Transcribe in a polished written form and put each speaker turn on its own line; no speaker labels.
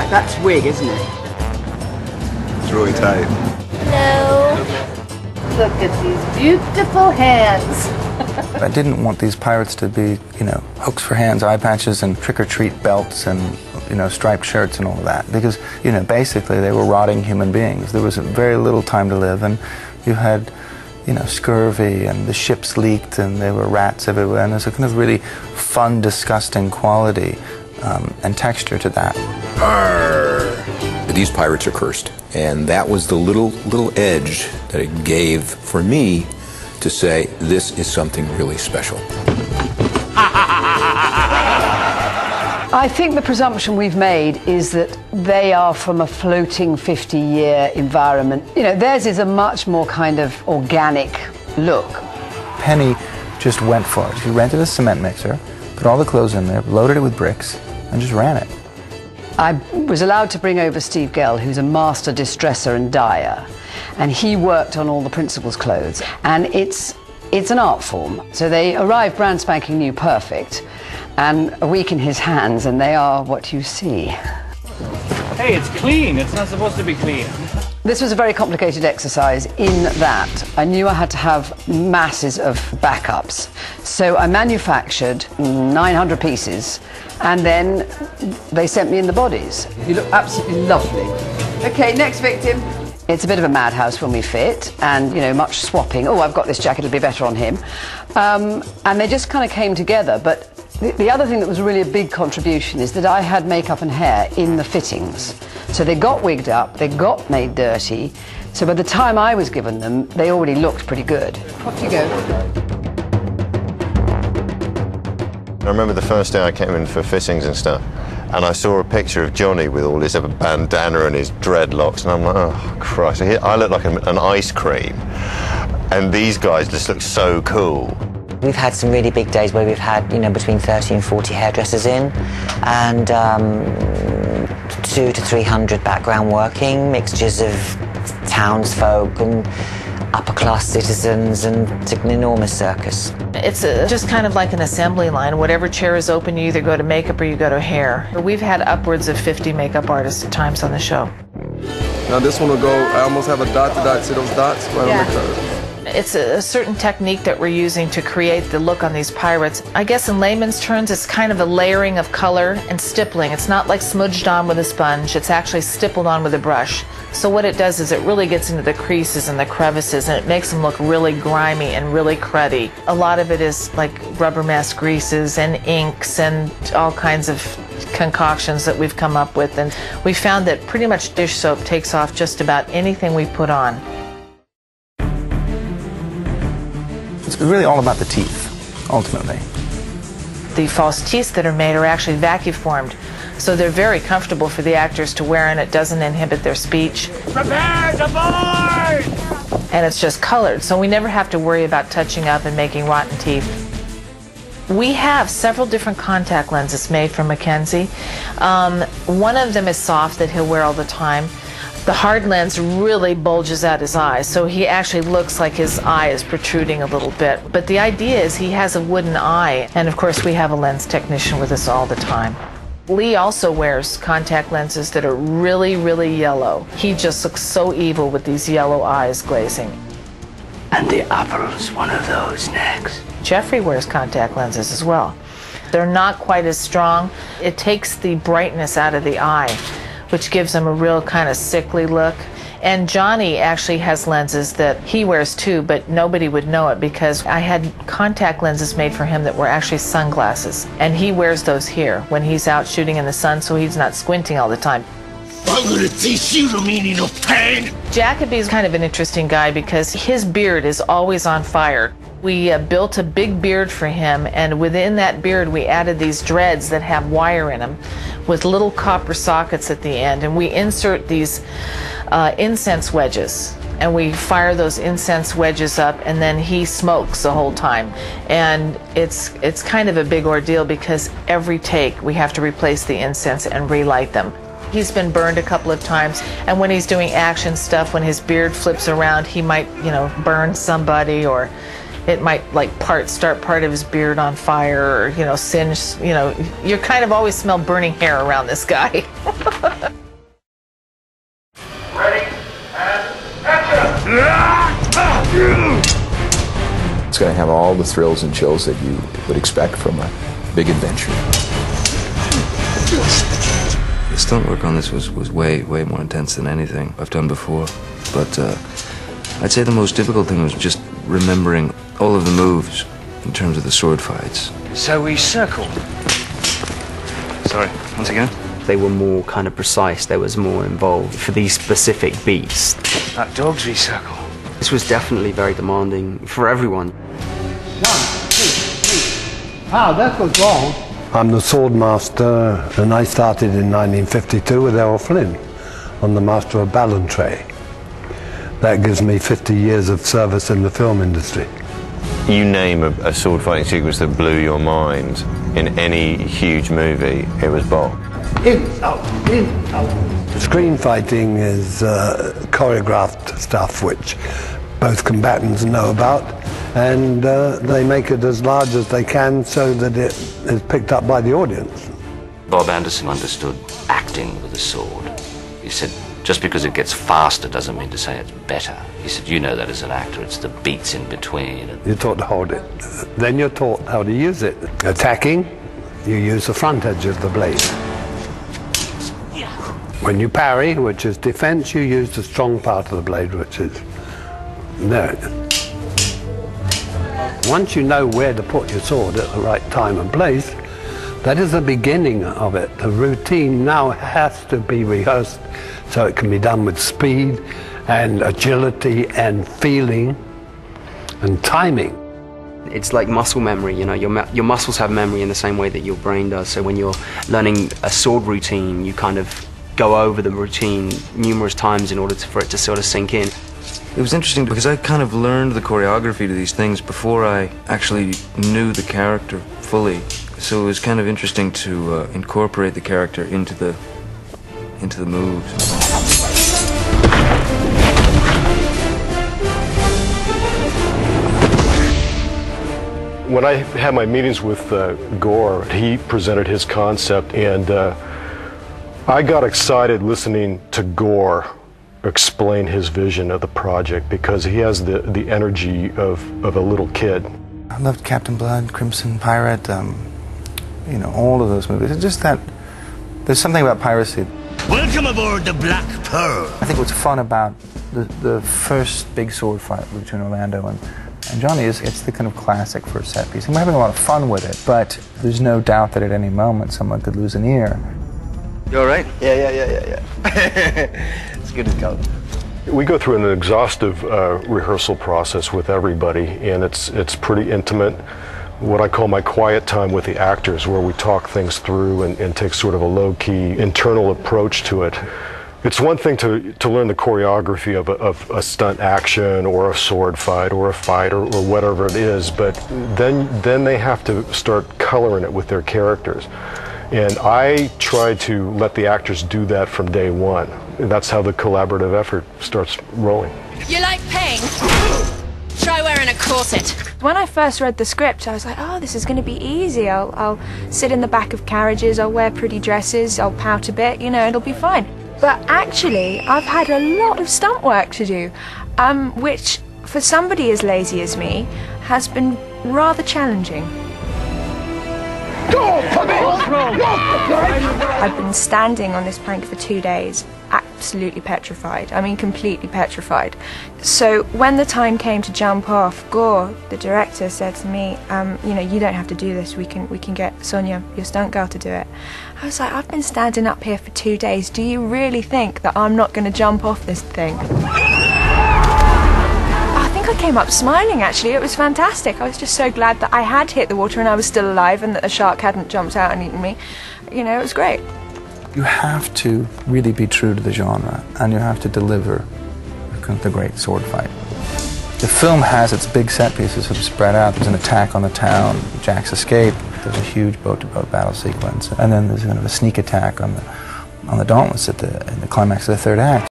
Right, that's wig, isn't it?
It's really tight.
No.
Look at these beautiful hands.
I didn't want these pirates to be, you know, hooks for hands, eye patches, and trick-or-treat belts and, you know, striped shirts and all of that. Because, you know, basically they were rotting human beings. There was very little time to live, and you had, you know, scurvy, and the ships leaked, and there were rats everywhere, and there's a kind of really fun, disgusting quality and texture to that.
Arr! These pirates are cursed, and that was the little edge that it gave for me to say, this is something really special.
I think the presumption we've made is that they are from a floating 50-year environment. You know, theirs is a much more kind of organic look.
Penny just went for it. She rented a cement mixer, put all the clothes in there, loaded it with bricks, and just ran it.
I was allowed to bring over Steve Gell, who's a master distresser and dyer, and he worked on all the principals' clothes. And it's an art form. So they arrive brand spanking new, perfect, and a week in his hands, and they are what you see.
Hey, it's clean. It's not supposed to be clean.
This was a very complicated exercise in that I knew I had to have masses of backups. So I manufactured 900 pieces, and then they sent me in the bodies. You look absolutely lovely. Okay, next victim. It's a bit of a madhouse when we fit, and, you know, much swapping. Oh, I've got this jacket, it'll be better on him. And they just kind of came together. But the other thing that was really a big contribution is that I had makeup and hair in the fittings. So they got wigged up, they got made dirty. So by the time I was given them, they already looked pretty good. Off you go.
I remember the first day I came in for fittings and stuff, and I saw a picture of Johnny with all his bandana and his dreadlocks, and I'm like, oh, Christ, I look like an ice cream. And these guys just look so cool.
We've had some really big days where we've had, you know, between 30 and 40 hairdressers in, and 200 to 300 background working, mixtures of townsfolk and upper-class citizens, and it's an enormous circus.
It's just kind of like an assembly line. Whatever chair is open, you either go to makeup or you go to hair. We've had upwards of 50 makeup artists at times on the show.
Now this one will go, I almost have a dot to dot, see those dots right on the curve.
It's a certain technique that we're using to create the look on these pirates. I guess in layman's terms, it's kind of a layering of color and stippling. It's not like smudged on with a sponge, it's actually stippled on with a brush. So what it does is it really gets into the creases and the crevices, and it makes them look really grimy and really cruddy. A lot of it is like rubber mask greases and inks and all kinds of concoctions that we've come up with, and we found that pretty much dish soap takes off just about anything we put on.
It's really all about the teeth, ultimately.
The false teeth that are made are actually vacuum formed, so they're very comfortable for the actors to wear, and it doesn't inhibit their speech.
Prepare to board!
And it's just colored, so we never have to worry about touching up and making rotten teeth. We have several different contact lenses made from Mackenzie. One of them is soft that he'll wear all the time. The hard lens really bulges out his eyes, so he actually looks like his eye is protruding a little bit. But the idea is he has a wooden eye, and of course we have a lens technician with us all the time. Lee also wears contact lenses that are really, really yellow. He just looks so evil with these yellow eyes glazing.
And the opera's one of those next.
Geoffrey wears contact lenses as well. They're not quite as strong. It takes the brightness out of the eye, which gives him a real kind of sickly look. And Johnny actually has lenses that he wears too, but nobody would know it because I had contact lenses made for him that were actually sunglasses. And he wears those here when he's out shooting in the sun, so he's not squinting all the time.
I'm gonna teach you the meaning of pain.
Jacoby's kind of an interesting guy because his beard is always on fire. We built a big beard for him, and within that beard we added these dreads that have wire in them with little copper sockets at the end, and we insert these incense wedges, and we fire those incense wedges up, and then he smokes the whole time. And it's kind of a big ordeal because every take we have to replace the incense and relight them. He's been burned a couple of times, and when he's doing action stuff, when his beard flips around, he might, you know, burn somebody, or it might like start part of his beard on fire, or, you know, singe, you know, you kind of always smell burning hair around this guy.
Ready, and action!
It's going to have all the thrills and chills that you would expect from a big adventure.
The stunt work on this was way more intense than anything I've done before. But I'd say the most difficult thing was just remembering all of the moves in terms of the sword fights.
So we circle. Sorry, once again.
They were more kind of precise, there was more involved for these specific beats.
That dogs we circle.
This was definitely very demanding for everyone.
1, 2, 3. Ah, that was wrong.
I'm the sword master, and I started in 1952 with Errol Flynn on the Master of Ballantrae. That gives me 50 years of service in the film industry.
You name a sword fighting sequence that blew your mind in any huge movie, it was Bob.
In, out, in, out.
Screen fighting is choreographed stuff which both combatants know about, and they make it as large as they can so that it is picked up by the audience.
Bob Anderson understood acting with a sword. He said, just because it gets faster doesn't mean to say it's better. He said, you know that as an actor, it's the beats in between.
You're taught to hold it. Then you're taught how to use it. Attacking, you use the front edge of the blade. When you parry, which is defense, you use the strong part of the blade, which is there. Once you know where to put your sword at the right time and place, that is the beginning of it. The routine now has to be rehearsed so it can be done with speed and agility and feeling and timing.
It's like muscle memory, you know, your muscles have memory in the same way that your brain does. So when you're learning a sword routine, you kind of go over the routine numerous times in order for it to sort of sink in.
It was interesting because I kind of learned the choreography to these things before I actually knew the character fully. So it was kind of interesting to incorporate the character into the moves.
When I had my meetings with GORE, he presented his concept, and I got excited listening to GORE explain his vision of the project because he has the energy of a little kid.
I loved Captain Blood, Crimson Pirate, you know, all of those movies. It's just that there's something about piracy.
Welcome aboard the Black Pearl.
I think what's fun about the first big sword fight between Orlando and Johnny is it's the kind of classic first set piece. And we're having a lot of fun with it, but there's no doubt that at any moment someone could lose an ear.
You all right?
Yeah. It's good as gold.
We go through an exhaustive rehearsal process with everybody, and it's pretty intimate. What I call my quiet time with the actors, where we talk things through and take sort of a low-key internal approach to it. It's one thing to learn the choreography of a stunt action or a sword fight or a fight or whatever it is, but then they have to start coloring it with their characters. And I try to let the actors do that from day one. That's how the collaborative effort starts rolling.
You like pain? Try wearing a corset.
When I first read the script, I was like, oh, this is going to be easy. I'll sit in the back of carriages, I'll wear pretty dresses, I'll pout a bit, you know, it'll be fine. But actually, I've had a lot of stunt work to do, which, for somebody as lazy as me, has been rather challenging. I've been standing on this plank for 2 days, absolutely petrified. I mean, completely petrified. So when the time came to jump off, GORE, the director, said to me, you know, you don't have to do this. We can get Sonia, your stunt girl, to do it. I was like, I've been standing up here for 2 days. Do you really think that I'm not going to jump off this thing? I think I came up smiling, actually. It was fantastic. I was just so glad that I had hit the water and I was still alive and that the shark hadn't jumped out and eaten me. You know, it was great.
You have to really be true to the genre, and you have to deliver the great sword fight. The film has its big set pieces sort of spread out. There's an attack on the town, Jack's escape, there's a huge boat-to-boat battle sequence, and then there's kind of a sneak attack on the Dauntless in the climax of the third act.